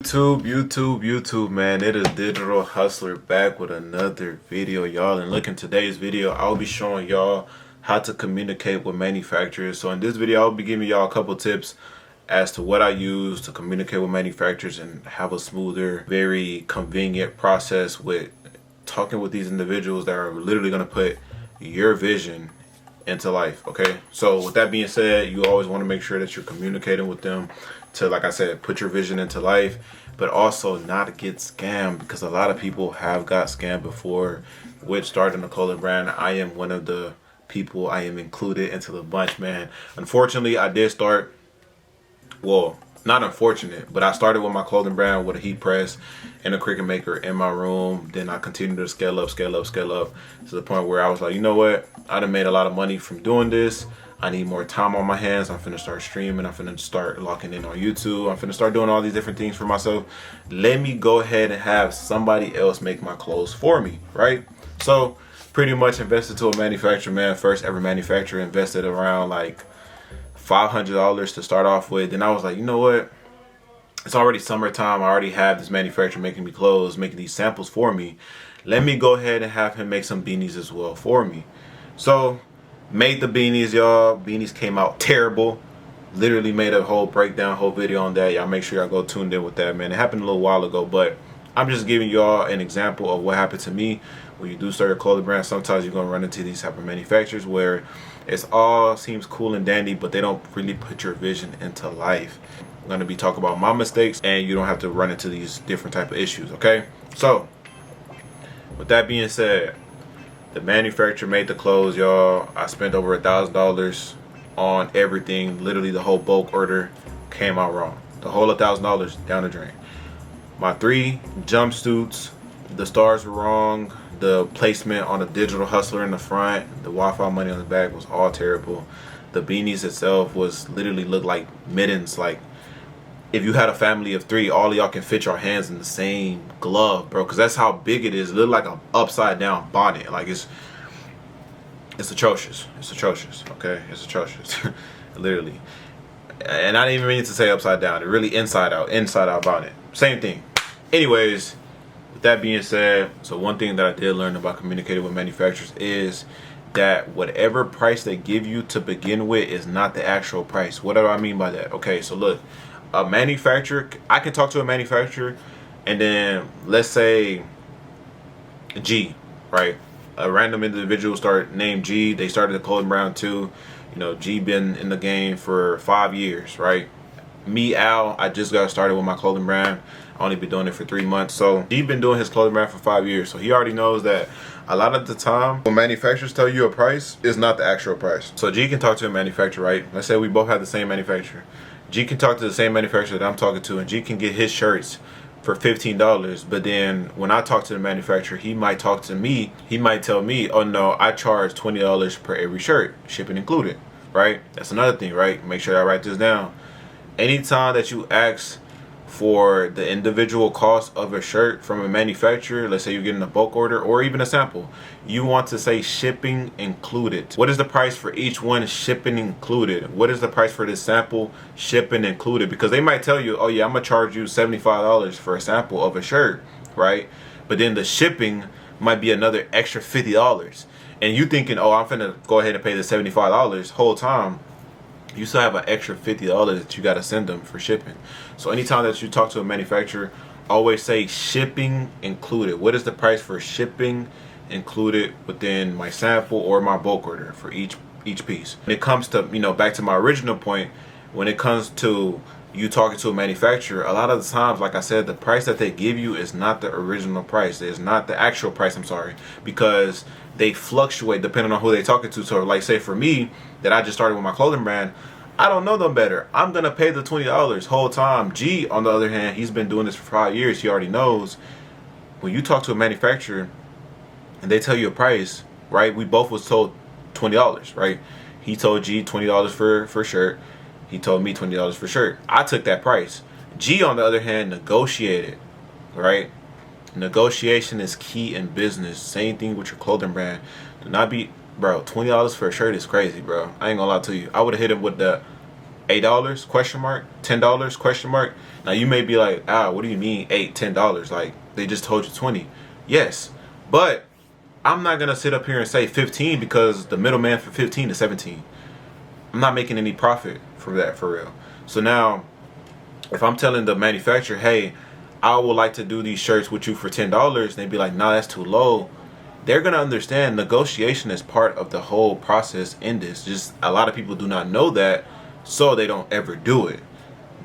YouTube, man. It is Digital Hustler back with another video, y'all. And look, in today's video, I'll be showing y'all how to communicate with manufacturers. So in this video, I'll be giving y'all a couple tips as to what I use to communicate with manufacturers and have a smoother, very convenient process with talking with these individuals that are literally going to put your vision into life. Okay, so with that being said, you always want to make sure that you're communicating with them to, like I said, put your vision into life, but also not get scammed, because a lot of people have got scammed before with starting a clothing brand. I am one of the people. I am included into the bunch, man. Unfortunately, I did start, well, not unfortunate, but I started with my clothing brand with a heat press and a Cricut maker in my room. Then I continued to scale up to the point where I was like, you know what, I done made a lot of money from doing this. I need more time on my hands. I'm finna start streaming. I'm finna start locking in on YouTube. I'm finna start doing all these different things for myself. Let me go ahead and have somebody else make my clothes for me, right? So pretty much invested to a manufacturer, man. First ever manufacturer, invested around like $500 to start off with. Then I was like, you know what? It's already summertime. I already have this manufacturer making me clothes, making these samples for me. Let me go ahead and have him make some beanies as well for me. So made the beanies, y'all. Beanies came out terrible. Literally made a whole breakdown, whole video on that. Y'all make sure y'all go tuned in with that, man. It happened a little while ago, but I'm just giving y'all an example of what happened to me. When you do start a clothing brand, sometimes you're gonna run into these type of manufacturers where it's all seems cool and dandy, but they don't really put your vision into life. I'm gonna be talking about my mistakes, and you don't have to run into these different type of issues. Okay, so with that being said, the manufacturer made the clothes, y'all. I spent over $1,000 on everything. Literally the whole bulk order came out wrong. The whole $1,000 down the drain. My 3 jumpsuits, the stars were wrong. The placement on the Digital Hustler in the front, the Wi-Fi money on the back was all terrible. The beanies itself was literally looked like mittens. Like if you had a family of 3, all of y'all can fit your hands in the same glove, bro. Because that's how big it is. It looked like an upside down bonnet. Like it's atrocious. It's atrocious. Okay, it's atrocious. Literally. And I didn't even mean to say upside down. It really inside out bonnet. Same thing. Anyways, with that being said, so one thing that I did learn about communicating with manufacturers is that whatever price they give you to begin with is not the actual price. What do I mean by that? Okay, so look, a manufacturer, I can talk to a manufacturer, and then let's say G, right? A random individual named G. They started the clothing brand too. You know, G been in the game for 5 years, right? Me, Al, I just got started with my clothing brand. I only been doing it for 3 months. So he's been doing his clothing brand for 5 years. So he already knows that a lot of the time when manufacturers tell you a price, it's not the actual price. So G can talk to a manufacturer, right? Let's say we both have the same manufacturer. G can talk to the same manufacturer that I'm talking to, and G can get his shirts for $15. But then when I talk to the manufacturer, he might talk to me. He might tell me, oh no, I charge $20 per every shirt, shipping included, right? That's another thing, right? Make sure I write this down. Anytime that you ask for the individual cost of a shirt from a manufacturer, let's say you're getting a bulk order or even a sample, you want to say shipping included. What is the price for each one? Shipping included. What is the price for this sample? Shipping included. Because they might tell you, oh yeah, I'm gonna charge you $75 for a sample of a shirt, right? But then the shipping might be another extra $50, and you thinking, oh, I'm finna go ahead and pay the $75 whole time. You still have an extra $50 that you got to send them for shipping. So anytime that you talk to a manufacturer, always say shipping included. What is the price for shipping included within my sample or my bulk order for each piece? When it comes to, you know, back to my original point, when it comes to you talking to a manufacturer, a lot of the times, like I said, the price that they give you is not the original price. It's not the actual price, I'm sorry, because they fluctuate depending on who they're talking to. So like say for me, that I just started with my clothing brand, I don't know them better. I'm gonna pay the $20 whole time. G, on the other hand, he's been doing this for 5 years. He already knows. When you talk to a manufacturer and they tell you a price, right? We both was told $20, right? He told G $20 for shirt. He told me $20 for shirt. I took that price. G, on the other hand, negotiated, right? Negotiation is key in business. Same thing with your clothing brand. Do not be, bro, $20 for a shirt is crazy, bro. I ain't gonna lie to you. I would have hit him with the $8 question mark, $10 question mark. Now you may be like, ah, what do you mean $8, $10? Like they just told you 20. Yes, but I'm not gonna sit up here and say 15 because the middleman for 15 is 17. I'm not making any profit from that for real. So now, if I'm telling the manufacturer, hey, I would like to do these shirts with you for $10, they'd be like, nah, that's too low. They're gonna understand negotiation is part of the whole process in this. Just a lot of people do not know that, so they don't ever do it.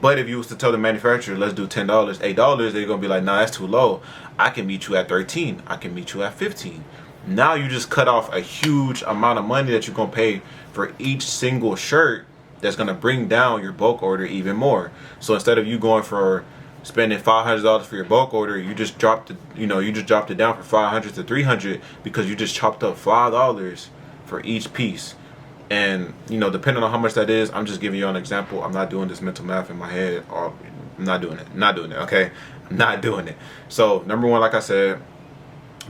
But if you was to tell the manufacturer, let's do $10, $8, they're gonna be like, nah, that's too low. I can meet you at 13. I can meet you at 15. Now you just cut off a huge amount of money that you're gonna pay for each single shirt. That's gonna bring down your bulk order even more. So instead of you going for spending $500 for your bulk order, you just dropped it. You just dropped it down from 500 to 300 because you just chopped up $5 for each piece. And depending on how much that is, I'm just giving you an example. I'm not doing this mental math in my head. Or I'm not doing it. I'm not doing it. Okay, I'm not doing it. So number one, like I said,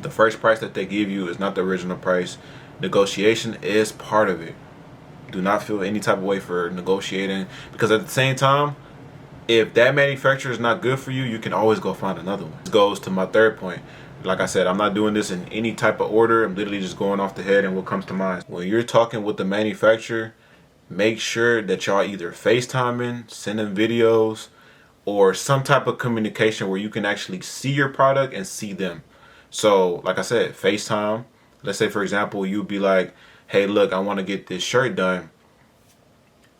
the first price that they give you is not the original price. Negotiation is part of it. Do not feel any type of way for negotiating, because at the same time, if that manufacturer is not good for you, you can always go find another one. This goes to my third point. Like I said, I'm not doing this in any type of order. I'm literally just going off the head and what comes to mind. When you're talking with the manufacturer, make sure that y'all either FaceTiming, sending videos, or some type of communication where you can actually see your product and see them. So like I said, FaceTime. Let's say, for example, you'd be like, hey, look, I want to get this shirt done.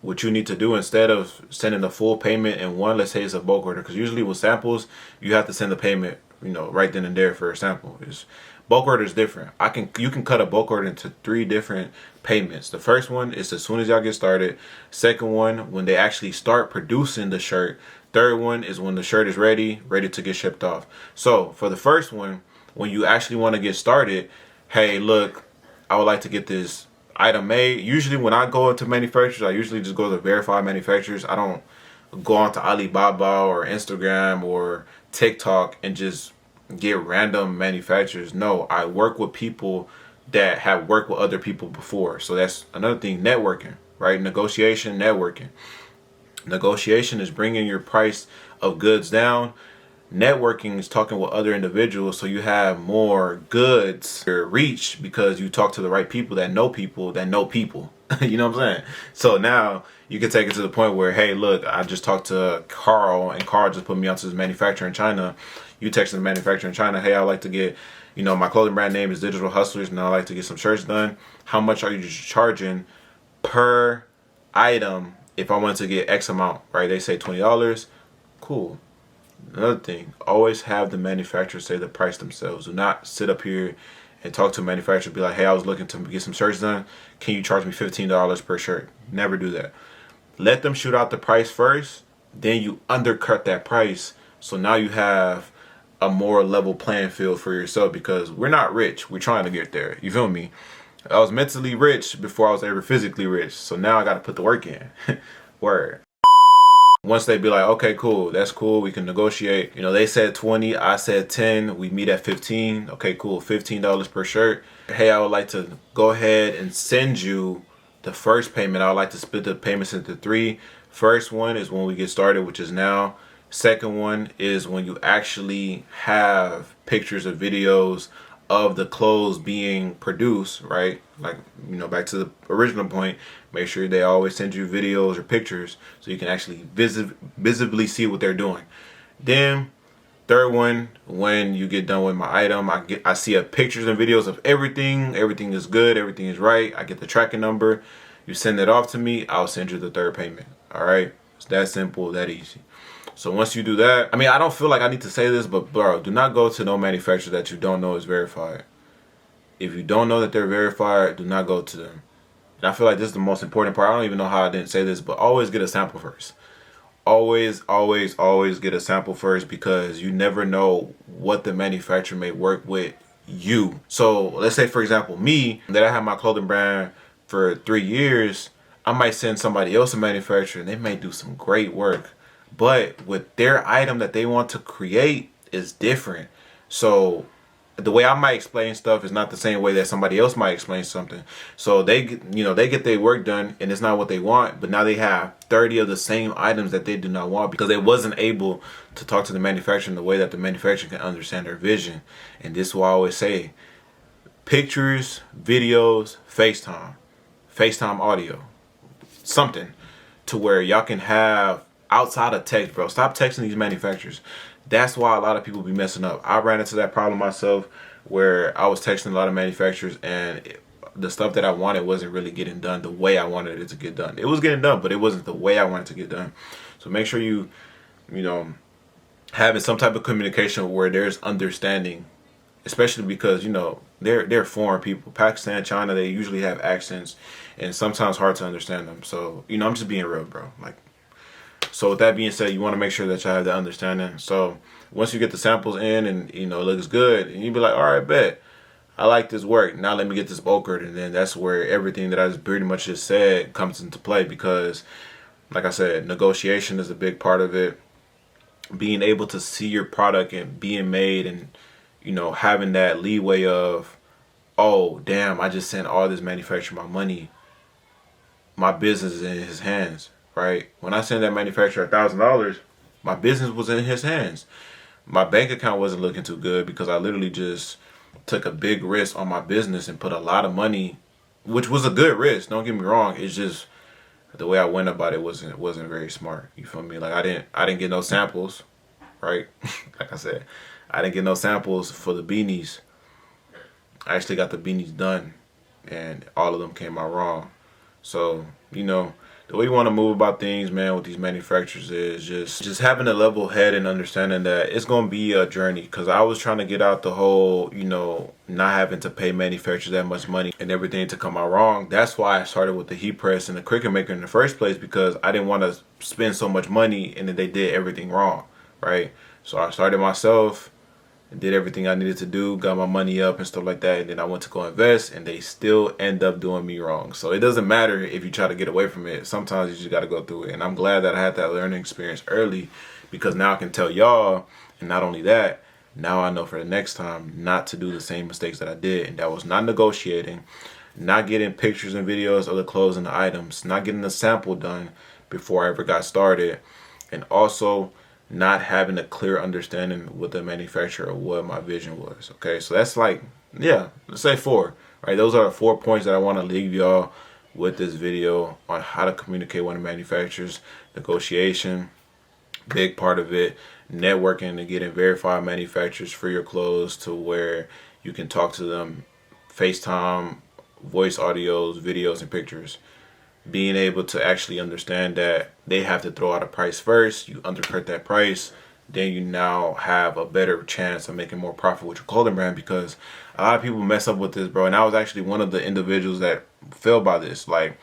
What you need to do, instead of sending the full payment in one, let's say it's a bulk order, because usually with samples, you have to send the payment, right then and there for a sample. Bulk order is different. You can cut a bulk order into 3 different payments. The first one is as soon as y'all get started. Second one, when they actually start producing the shirt. Third one is when the shirt is ready to get shipped off. So for the first one, when you actually want to get started, hey, look, I would like to get this item made. Usually when I go into manufacturers, I usually just go to verified manufacturers. I don't go onto Alibaba or Instagram or TikTok and just get random manufacturers. No, I work with people that have worked with other people before. So that's another thing, networking, right? Negotiation, networking. Negotiation is bringing your price of goods down. Networking is talking with other individuals, so you have more goods to reach because you talk to the right people that know people that know people. You know what I'm saying? So now you can take it to the point where, hey, look, I just talked to Carl, and Carl just put me onto this manufacturer in China. You text the manufacturer in China, hey, I'd like to get, my clothing brand name is Digital Hustlers, and I'd like to get some shirts done. How much are you charging per item if I want to get X amount, right? They say $20. Cool. Another thing, always have the manufacturer say the price themselves. Do not sit up here and talk to a manufacturer and be like, hey, I was looking to get some shirts done. Can you charge me $15 per shirt? Never do that. Let them shoot out the price first, then you undercut that price. So now you have a more level playing field for yourself, because we're not rich. We're trying to get there. You feel me? I was mentally rich before I was ever physically rich. So now I got to put the work in. Word. Once they be like, okay, cool, that's cool, we can negotiate. They said 20, I said 10, we meet at 15. Okay, cool, $15 per shirt. Hey, I would like to go ahead and send you the first payment. I would like to split the payments into 3. First one is when we get started, which is now. Second one is when you actually have pictures or videos of the clothes being produced, right? Like, back to the original point, make sure they always send you videos or pictures so you can actually visibly see what they're doing. Then third one, when you get done with my item, I see pictures and videos of everything. Everything is good, everything is right. I get the tracking number. You send it off to me, I'll send you the third payment. All right? It's that simple, that easy. So once you do that, I don't feel like I need to say this, but bro, do not go to no manufacturer that you don't know is verified. If you don't know that they're verified, do not go to them. And I feel like this is the most important part. I don't even know how I didn't say this, but always get a sample first. Always, always, always get a sample first, because you never know what the manufacturer may work with you. So let's say, for example, me, that I have my clothing brand for 3 years, I might send somebody else a manufacturer and they may do some great work. But with their item that they want to create is different. So the way I might explain stuff is not the same way that somebody else might explain something. So they get their work done and it's not what they want, but now they have 30 of the same items that they do not want because they wasn't able to talk to the manufacturer in the way that the manufacturer can understand their vision. And this is what I always say: pictures, videos, FaceTime audio, something to where y'all can have outside of text, bro. Stop texting these manufacturers. That's why a lot of people be messing up. I ran into that problem myself where I was texting a lot of manufacturers and the stuff that I wanted wasn't really getting done the way I wanted it to get done. It was getting done, but it wasn't the way I wanted to get done. So make sure you having some type of communication where there's understanding, especially because, they're foreign people. Pakistan, China, they usually have accents and sometimes hard to understand them. So, I'm just being real, bro. So with that being said, you want to make sure that you have the understanding. So once you get the samples in and it looks good, and you be like, all right, bet, I like this work. Now let me get this bulkered, and then that's where everything that I pretty much just said comes into play. Because, like I said, negotiation is a big part of it. Being able to see your product and being made, and having that leeway of, oh damn, I just sent all this manufacturer my money. My business is in his hands. Right? When I sent that manufacturer $1,000, my business was in his hands. My bank account wasn't looking too good because I literally just took a big risk on my business and put a lot of money, which was a good risk. Don't get me wrong. It's just the way I went about it wasn't very smart. You feel me? Like I didn't get no samples, right? Like I said, I didn't get no samples for the beanies. I actually got the beanies done, and all of them came out wrong. So the way you want to move about things, man, with these manufacturers is just having a level head and understanding that it's going to be a journey. Because I was trying to get out the whole, not having to pay manufacturers that much money and everything to come out wrong. That's why I started with the heat press and the cricket maker in the first place, because I didn't want to spend so much money and then they did everything wrong, right? So I started myself and did everything I needed to do, got my money up and stuff like that, and then I went to go invest, and they still end up doing me wrong. So it doesn't matter if you try to get away from it. Sometimes you just got to go through it, and I'm glad that I had that learning experience early, because now I can tell y'all, and not only that, now I know for the next time not to do the same mistakes that I did, and that was not negotiating, not getting pictures and videos of the clothes and the items, not getting the sample done before I ever got started, and also not having a clear understanding with the manufacturer of what my vision was. Okay, so that's let's say 4, right? Those are the 4 points that I want to leave y'all with this video on how to communicate with the manufacturers. Negotiation, big part of it. Networking and getting verified manufacturers for your clothes to where you can talk to them, FaceTime, voice audios, videos, and pictures. Being able to actually understand that they have to throw out a price first, you undercut that price, then you now have a better chance of making more profit with your clothing brand. Because a lot of people mess up with this, bro, and I was actually one of the individuals that fell by this. Like,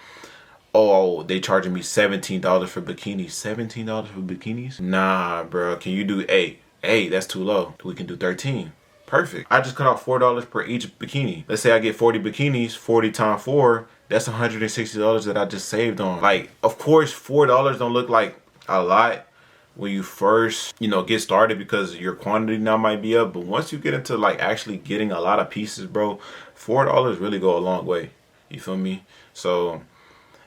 oh, they charging me $17 for bikinis. $17 for bikinis? Nah, bro, can you do 8? 8, that's too low. We can do 13. Perfect. I just cut off $4 per each bikini. Let's say I get 40 bikinis, 40 times 4, that's $160 that I just saved on. Like, of course, $4 don't look like a lot when you first, get started, because your quantity now might be up. But once you get into like actually getting a lot of pieces, bro, $4 really go a long way. You feel me? So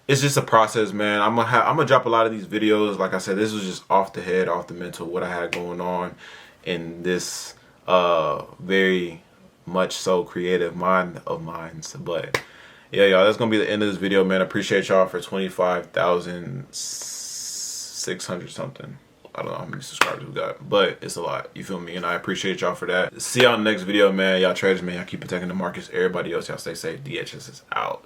it's just a process, man. I'm gonna drop a lot of these videos. Like I said, this was just off the head, off the mental, what I had going on in this very much so creative mind of mine. But yeah, y'all, that's gonna be the end of this video, man. I appreciate y'all for 25,600 something. I don't know how many subscribers we got, but it's a lot. You feel me? And I appreciate y'all for that. See y'all in the next video, man. Y'all traders, man. Y'all keep protecting the markets. Everybody else, y'all stay safe. DHS is out.